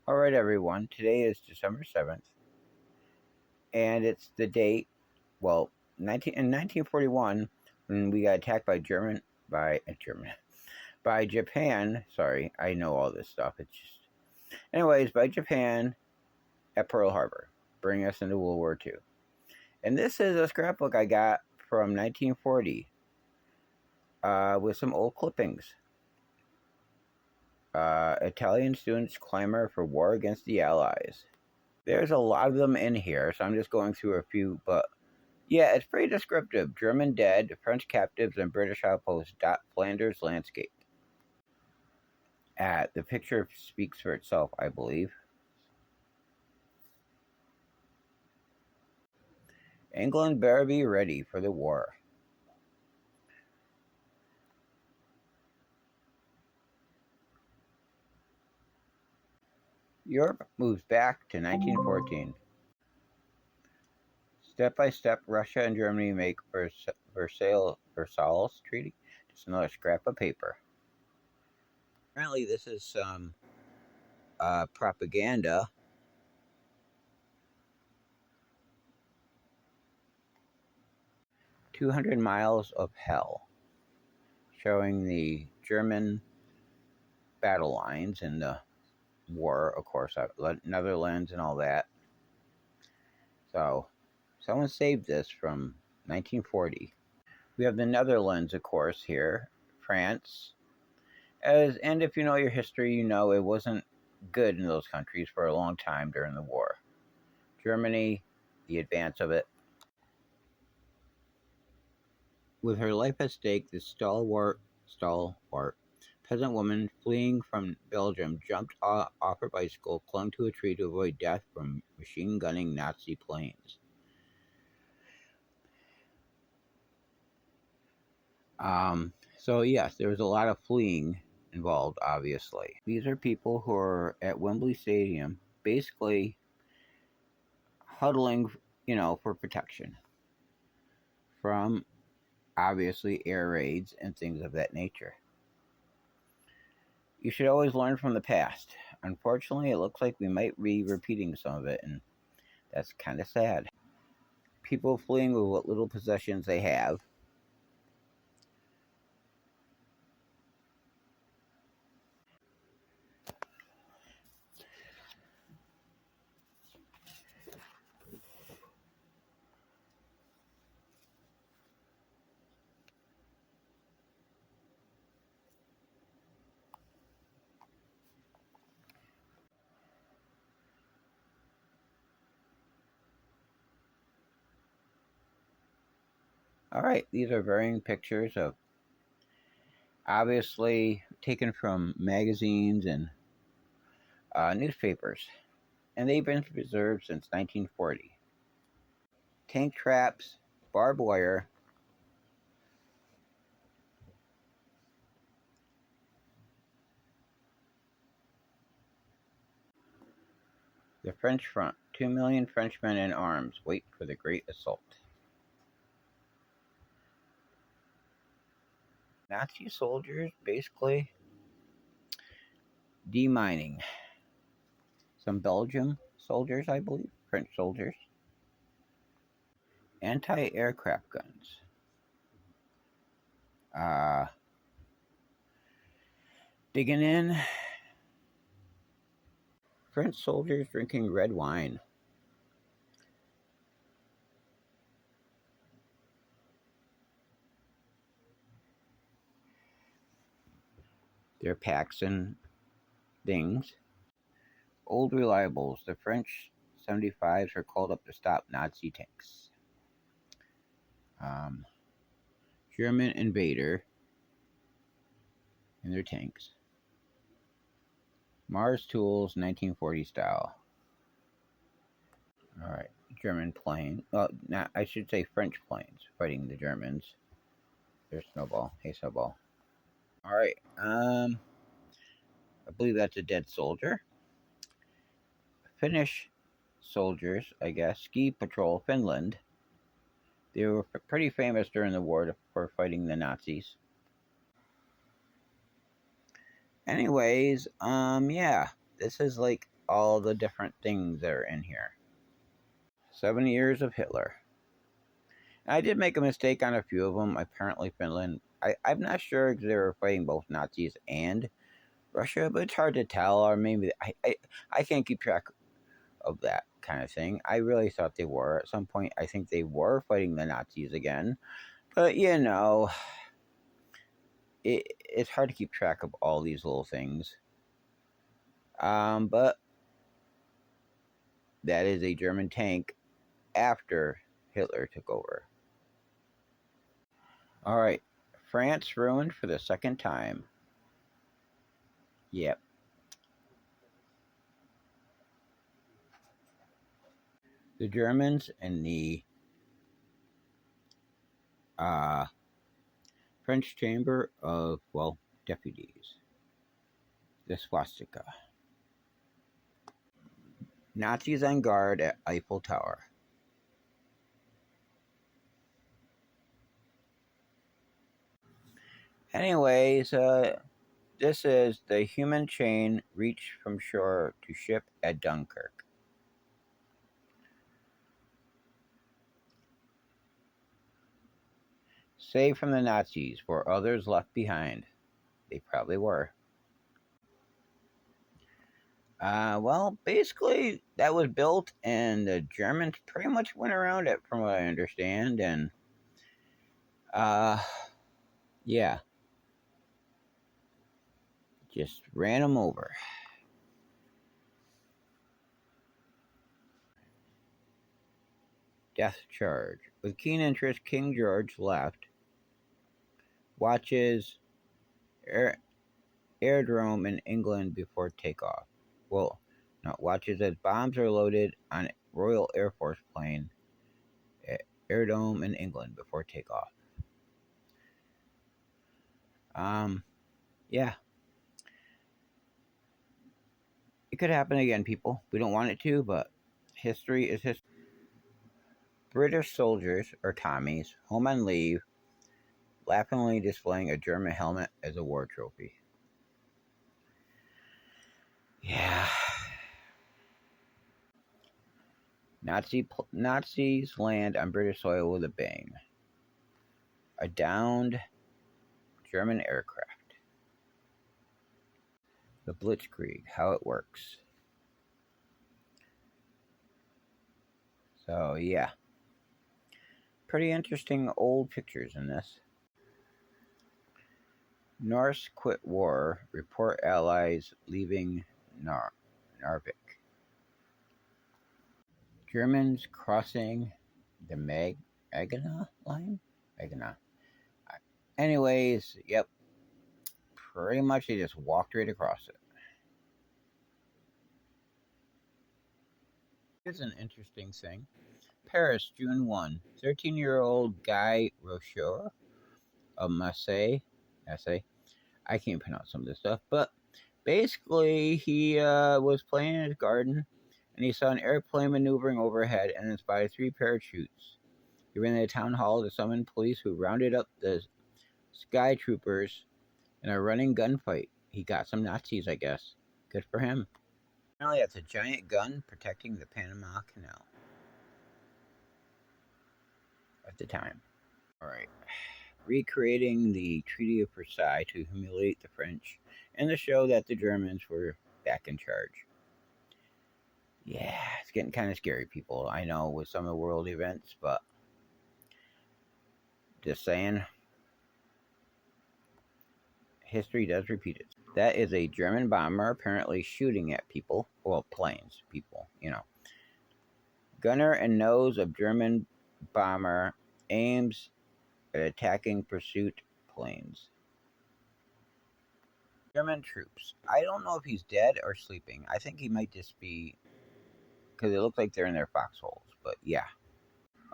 Alright everyone, today is December 7th, and it's the date, well, in 1941, when we got attacked by by Japan. Sorry, I know all this stuff, it's just, anyways, by Japan at Pearl Harbor, bringing us into World War II. And this is a scrapbook I got from 1940, with some old clippings. Italian students clamor for war against the Allies. There's a lot of them in here, so I'm just going through a few, but yeah, it's pretty descriptive. German dead, French captives, and British outposts dot Flanders landscape. The picture speaks for itself, I believe. England better be ready for the war. Europe moves back to 1914. Step by step, Russia and Germany make Versailles Treaty. Just another scrap of paper. Apparently, this is some propaganda. "200 Miles of Hell," showing the German battle lines in the war, of course, Netherlands and all that. So, someone saved this from 1940. We have the Netherlands, of course, here, France. And if you know your history, you know it wasn't good in those countries for a long time during the war. Germany, the advance of it. With her life at stake, the stalwart peasant woman fleeing from Belgium jumped off her bicycle, clung to a tree to avoid death from machine-gunning Nazi planes. So yes, there was a lot of fleeing involved, obviously. These are people who are at Wembley Stadium, basically huddling, for protection from, obviously, air raids and things of that nature. You should always learn from the past. Unfortunately, it looks like we might be repeating some of it, and that's kind of sad. People fleeing with what little possessions they have. Alright, these are varying pictures of, obviously, taken from magazines and newspapers. And they've been preserved since 1940. Tank traps, barbed wire, the French front. 2 million Frenchmen in arms wait for the great assault. Nazi soldiers basically demining. Some Belgian soldiers, I believe, French soldiers. Anti-aircraft guns. Digging in. French soldiers drinking red wine. Their packs and things. Old reliables. The French 75s are called up to stop Nazi tanks. German invader and their tanks. Mars tools, 1940 style. Alright, German plane. Well, I should say French planes fighting the Germans. There's Snowball. Hey, Snowball. Alright, I believe that's a dead soldier. Finnish soldiers, I guess. Ski Patrol, Finland. They were pretty famous during the war for fighting the Nazis. Anyways, yeah, this is like all the different things that are in here. 7 years of Hitler. I did make a mistake on a few of them. Apparently, Finland. I'm not sure because they were fighting both Nazis and Russia, but it's hard to tell. Or maybe I can't keep track of that kind of thing. I really thought they were at some point. I think they were fighting the Nazis again, but you know, it's hard to keep track of all these little things. But that is a German tank after Hitler took over. All right, France ruined for the second time. Yep. The Germans and the French Chamber of, well, Deputies. The swastika. Nazis on guard at Eiffel Tower. Anyways, this is the human chain reached from shore to ship at Dunkirk. Saved from the Nazis, for others left behind. They probably were. Well, basically, that was built, and the Germans pretty much went around it, from what I understand, and, yeah. Just ran them over. Death charge. With keen interest, King George left. Watches aerodrome in England before takeoff. Well, no, watches as bombs are loaded on Royal Air Force plane at aerodrome in England before takeoff. Yeah. It could happen again, people. We don't want it to, but history is history. British soldiers, or Tommies, home on leave, laughingly displaying a German helmet as a war trophy. Yeah. Nazis land on British soil with a bang. A downed German aircraft. The Blitzkrieg, how it works. So, yeah. Pretty interesting old pictures in this. Norse quit war, report allies leaving Narvik. Germans crossing the Maginot line? Maginot. Anyways, yep. Pretty much they just walked right across it. Here's an interesting thing. Paris, June 1. 13-year-old Guy Rocheur of Marseille. I can't pronounce some of this stuff, but basically he was playing in his garden and he saw an airplane maneuvering overhead and spotted 3 parachutes. He ran to the town hall to summon police, who rounded up the sky troopers in a running gunfight. He got some Nazis, I guess. Good for him. Apparently that's a giant gun protecting the Panama Canal at the time. Alright. Recreating the Treaty of Versailles to humiliate the French and to show that the Germans were back in charge. Yeah, it's getting kind of scary, people. I know, with some of the world events, but just saying, history does repeat it. That is a German bomber apparently shooting at people. Well, planes, people, you know. Gunner and nose of German bomber aims at attacking pursuit planes. German troops. I don't know if he's dead or sleeping. I think he might just be, because it looks like they're in their foxholes, but yeah.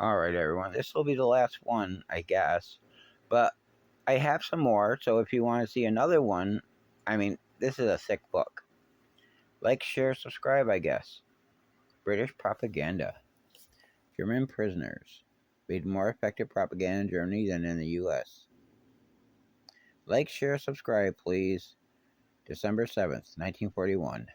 Alright, everyone. This will be the last one, I guess. But I have some more, so if you want to see another one, I mean, this is a thick book. Like, share, subscribe, I guess. British propaganda. German prisoners. Made more effective propaganda in Germany than in the US. Like, share, subscribe, please. December 7th, 1941.